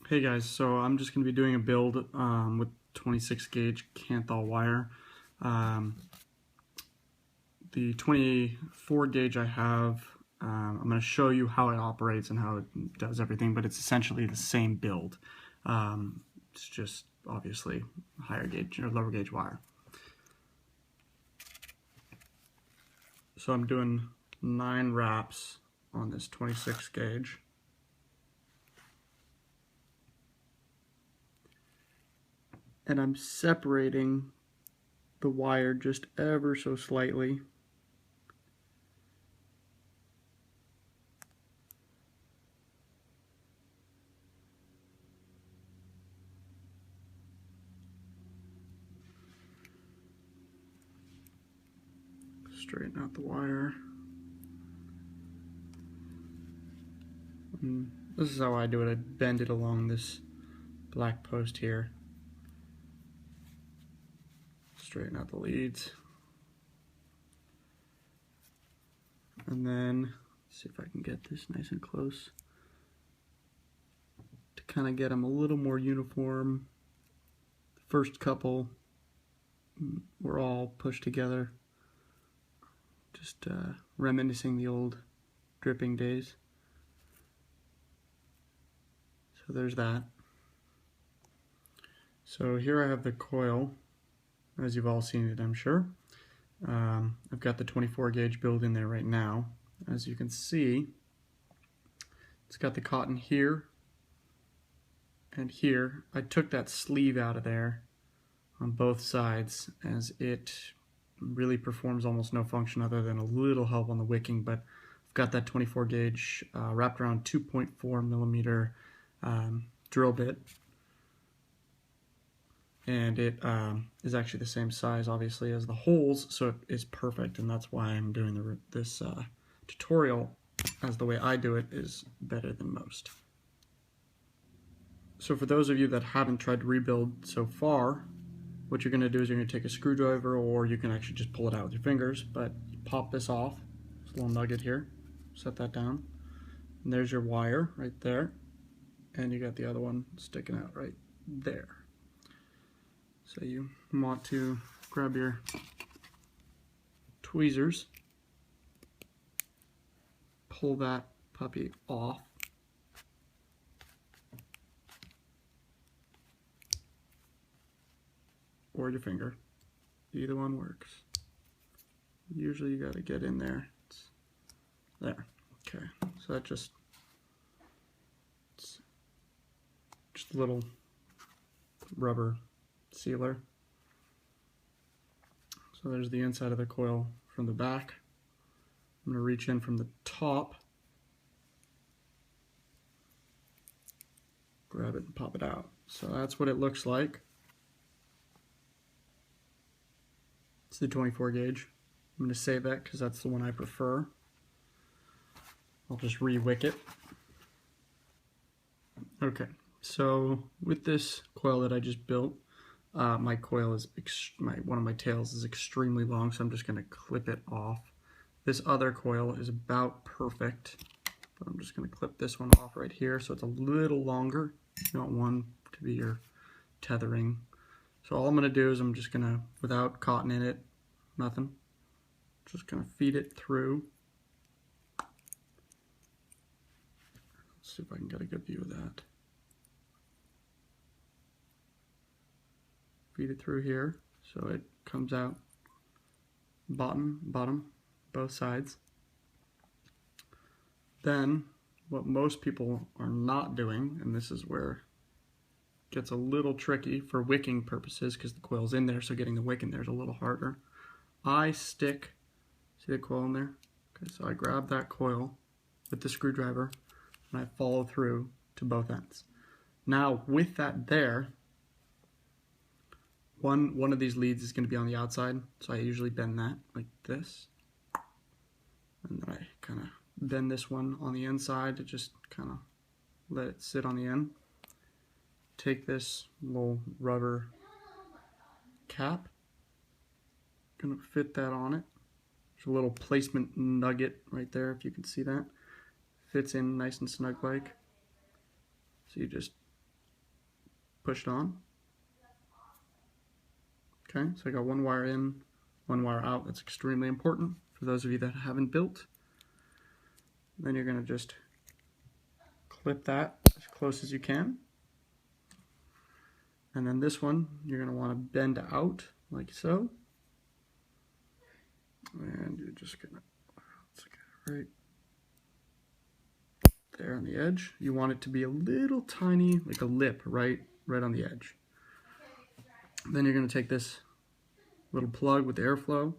Hey guys, so I'm just going to be doing a build with 26 gauge Canthal wire. The 24 gauge I have, I'm going to show you how it operates and how it does everything, but it's essentially the same build. It's just obviously higher gauge or lower gauge wire. So I'm doing 9 wraps on this 26 gauge. And I'm separating the wire just ever so slightly. Straighten out the wire. And this is how I do it. I bend it along this black post here. Straighten out the leads. And then, see if I can get this nice and close to kind of get them a little more uniform. The first couple were all pushed together, just reminiscing the old dripping days. So there's that. So here I have the coil, as you've all seen it, I'm sure. I've got the 24 gauge build in there right now. As you can see, it's got the cotton here and here. I took that sleeve out of there on both sides, as it really performs almost no function other than a little help on the wicking, but I've got that 24 gauge wrapped around 2.4 millimeter drill bit, and it is actually the same size obviously as the holes, so it is perfect, and that's why I'm doing this tutorial, as the way I do it is better than most. So for those of you that haven't tried to rebuild so far, what you're going to do is you're going to take a screwdriver, or you can actually just pull it out with your fingers, but you pop this off, this little nugget here, set that down, and there's your wire right there, and you got the other one sticking out right there. So you want to grab your tweezers, pull that puppy off, or your finger. Either one works. Usually you gotta get in there. It's there. Okay, so that just a little rubber sealer. So there's the inside of the coil from the back. I'm gonna reach in from the top, grab it and pop it out. So that's what it looks like. It's the 24 gauge. I'm going to save that because that's the one I prefer. I'll just re-wick it. Okay, so with this coil that I just built, my coil is one of my tails is extremely long, so I'm just going to clip it off. This other coil is about perfect, but I'm just going to clip this one off right here, so it's a little longer. You want one to be your tethering. So all I'm going to do is I'm just going to, without cotton in it, nothing, just going to feed it through. Let's see if I can get a good view of that. Feed it through here so it comes out bottom, both sides. Then what most people are not doing, and this is where it gets a little tricky for wicking purposes because the coil's in there, so getting the wick in there is a little harder. I stick, see the coil in there? Okay, so I grab that coil with the screwdriver and I follow through to both ends. Now with that there, one of these leads is going to be on the outside, so I usually bend that like this, and then I kind of bend this one on the inside to just kind of let it sit on the end. Take this little rubber cap, gonna fit that on it. There's a little placement nugget right there, if you can see that. Fits in nice and snug like. So you just push it on. Okay, so I got one wire in, one wire out. That's extremely important for those of you that haven't built. Then you're going to just clip that as close as you can. And then this one, you're going to want to bend out like so. And you're just going to, let's get it right there on the edge. You want it to be a little tiny, like a lip, right on the edge. Then you're going to take this little plug with the airflow.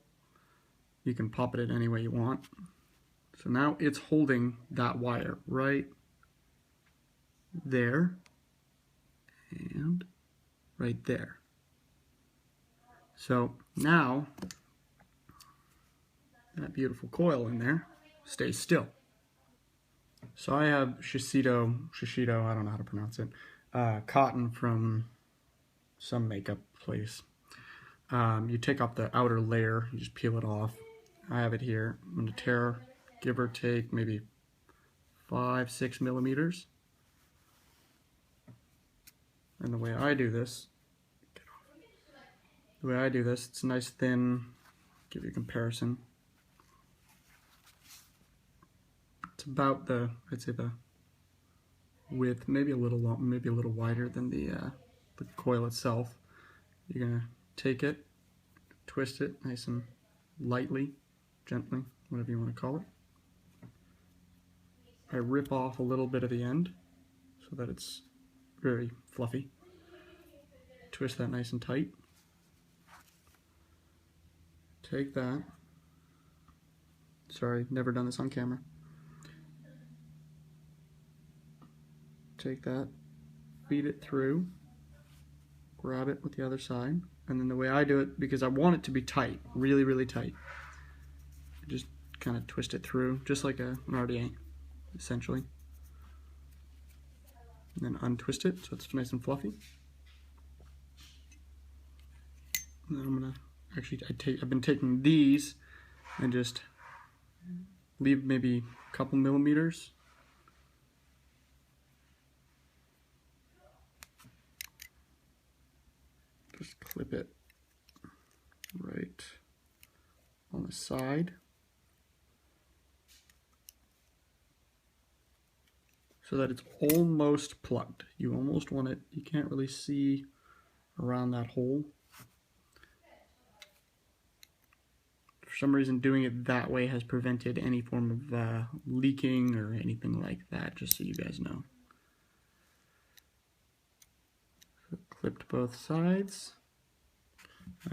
You can pop it in any way you want. So now it's holding that wire right there and right there. So now that beautiful coil in there stays still. So I have Shiseido, I don't know how to pronounce it, cotton from some makeup place. You take off the outer layer, you just peel it off. I have it here. I'm going to tear, give or take, maybe 5-6 millimeters. And the way I do this, it's nice thin. Give you a comparison. It's about the, I'd say the width, maybe a little long, maybe a little wider than the coil itself. You're gonna take it, twist it nice and lightly, gently, whatever you want to call it. I rip off a little bit of the end so that it's very fluffy. Twist that nice and tight. Take that. Sorry, never done this on camera. Take that, feed it through, grab it with the other side, and then the way I do it, because I want it to be tight, really, really tight, I just kind of twist it through, just like an RDA, essentially. And then untwist it so it's nice and fluffy. And then I'm gonna actually, I've been taking these and just leave maybe a couple millimeters. Just clip it right on the side. So that it's almost plugged. You almost want it, you can't really see around that hole. For some reason, doing it that way has prevented any form of leaking or anything like that, just so you guys know. So clipped both sides.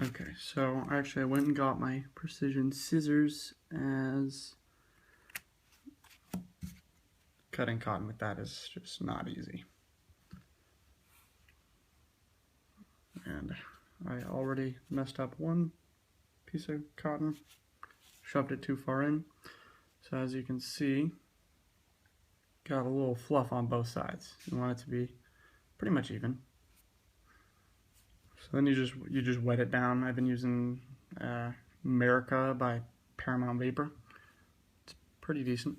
Okay, so actually I went and got my precision scissors, as cutting cotton with that is just not easy. And I already messed up one piece of cotton, shoved it too far in. So as you can see, got a little fluff on both sides. You want it to be pretty much even. So then you just wet it down. I've been using America by Paramount Vapor. It's pretty decent.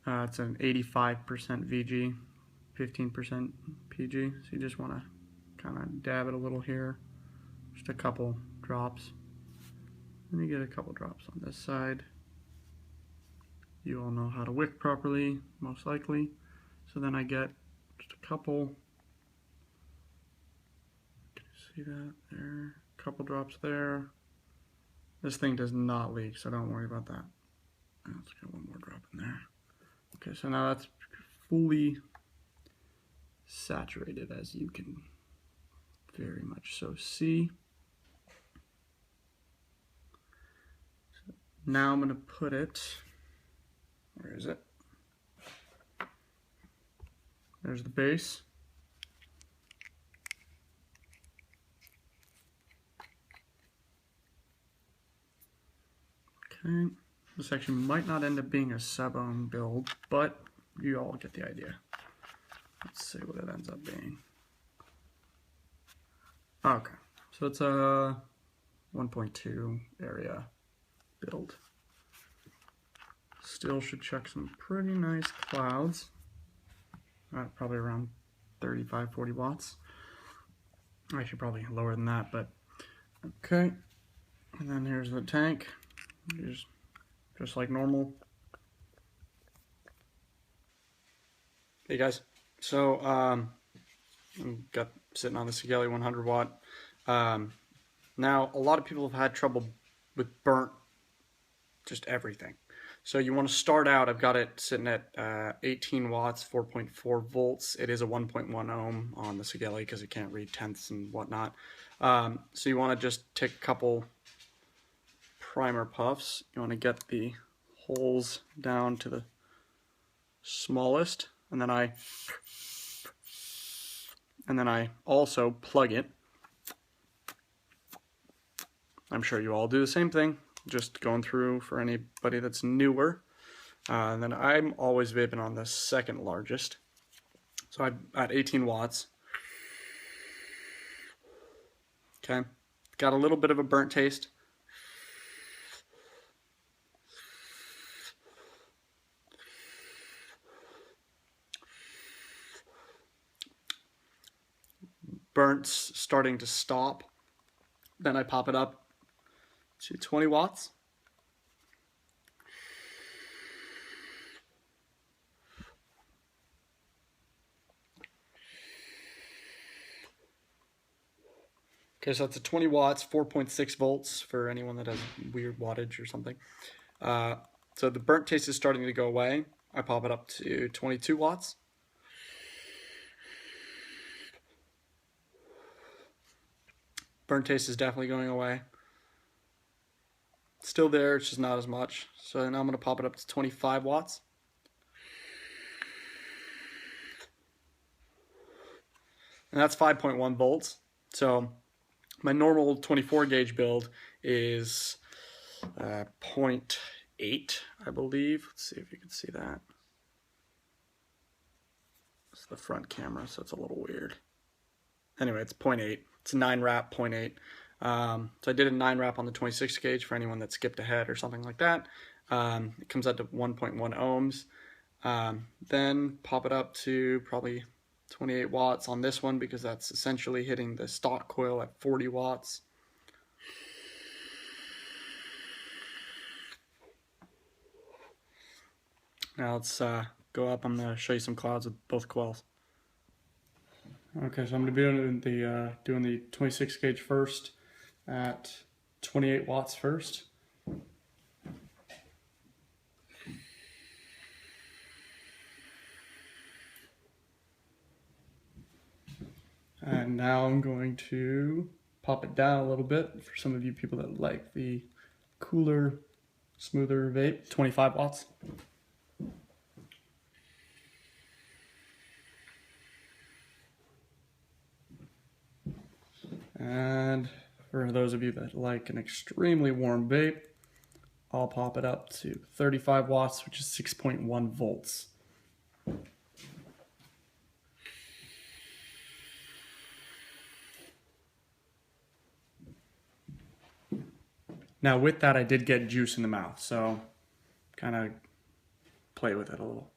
It's an 85% VG, 15% PG. So you just want to kind of dab it a little here, just a couple drops. Then you get a couple drops on this side. You all know how to wick properly, most likely. So then I get just a couple. Can you see that there? A couple drops there. This thing does not leak, so don't worry about that. Let's get one more drop in there. Okay, so now that's fully saturated, as you can very much so see. So now I'm going to put it, where is it? There's the base. Okay, this actually might not end up being a sub-ohm build, but you all get the idea. Let's see what it ends up being. Okay, so it's a 1.2 area build. Still should check some pretty nice clouds. Probably around 35-40 watts. Actually, probably lower than that, but okay. And then here's the tank, just like normal. Hey guys, so got sitting on the Sigelli 100 watt. Now, a lot of people have had trouble with burnt just everything. So you want to start out, I've got it sitting at 18 watts, 4.4 volts. It is a 1.1 ohm on the Sigelli because it can't read tenths and whatnot. So you want to just take a couple primer puffs. You want to get the holes down to the smallest, and then I also plug it. I'm sure you all do the same thing, just going through for anybody that's newer. And then I'm always vaping on the second largest. So I'm at 18 watts. Okay, got a little bit of a burnt taste. Burnt's starting to stop. Then I pop it up to 20 watts. Okay, so that's a 20 watts, 4.6 volts for anyone that has weird wattage or something. So the burnt taste is starting to go away. I pop it up to 22 watts. Burnt taste is definitely going away. Still there, it's just not as much. So now I'm going to pop it up to 25 watts. And that's 5.1 volts. So my normal 24 gauge build is 0.8, I believe. Let's see if you can see that. It's the front camera, so it's a little weird. Anyway, it's 0.8. It's a 9 wrap, 0.8. So I did a 9 wrap on the 26 gauge for anyone that skipped ahead or something like that. It comes out to 1.1 ohms. Then pop it up to probably 28 watts on this one because that's essentially hitting the stock coil at 40 watts. Now let's go up. I'm going to show you some clouds with both coils. Okay, so I'm going to be doing the 26 gauge first at 28 watts first. And now I'm going to pop it down a little bit for some of you people that like the cooler, smoother vape, 25 watts. And for those of you that like an extremely warm vape, I'll pop it up to 35 watts, which is 6.1 volts. Now with that, I did get juice in the mouth, so kind of play with it a little.